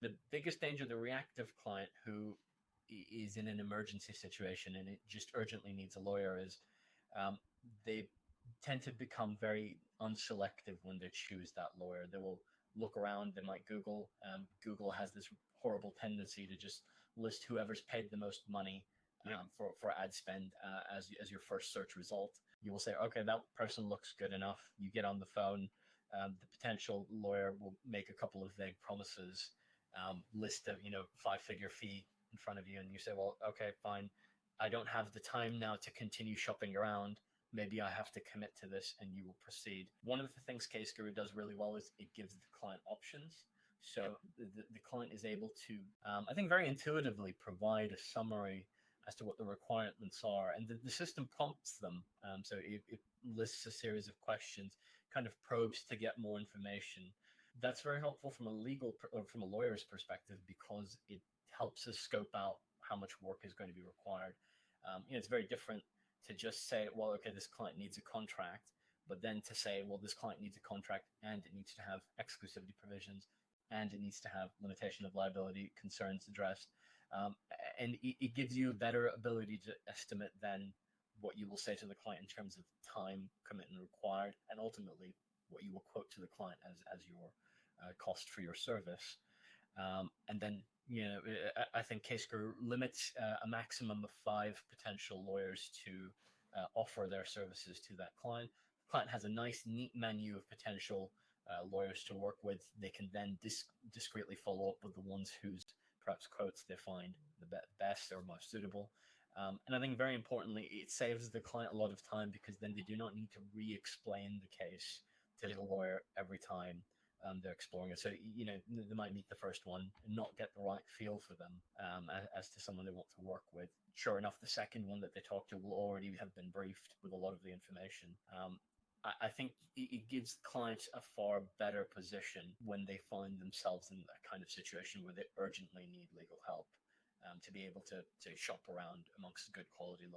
The biggest danger, the reactive client who is in an emergency situation and it just urgently needs a lawyer, is um, they tend to become very unselective when they choose that lawyer. They will look around. They might Google. Google has this horrible tendency to just list whoever's paid the most money Yeah. for ad spend as your first search result. You will say, okay, that person looks good enough. You get on the phone. The potential lawyer will make a couple of vague promises, list a five-figure fee in front of you, and you say, well, okay, fine. I don't have the time now to continue shopping around. Maybe I have to commit to this, and you will proceed. One of the things Case Guru does really well is it gives the client options. Yep. So the client is able to, I think, very intuitively provide a summary as to what the requirements are, and the system prompts them. So it lists a series of questions, kind of probes to get more information. That's very helpful from a or from a lawyer's perspective because it helps us scope out how much work is going to be required. It's very different to just say, well, okay, this client needs a contract, but then to say, well, this client needs a contract and it needs to have exclusivity provisions and it needs to have limitation of liability concerns addressed. And it gives you a better ability to estimate than what you will say to the client in terms of time commitment required, and ultimately what you will quote to the client as your cost for your service. And then, I think CaseGuru limits a maximum of 5 potential lawyers to offer their services to that client. The client has a nice, neat menu of potential lawyers to work with. They can then discreetly follow up with the ones whose perhaps quotes they find the best or most suitable. And I think very importantly, it saves the client a lot of time because then they do not need to re-explain the case to the lawyer every time they're exploring it. So, they might meet the first one and not get the right feel for them as to someone they want to work with. Sure enough, the second one that they talk to will already have been briefed with a lot of the information. I think it gives clients a far better position when they find themselves in that kind of situation where they urgently need legal help, to be able to shop around amongst good quality lawyers.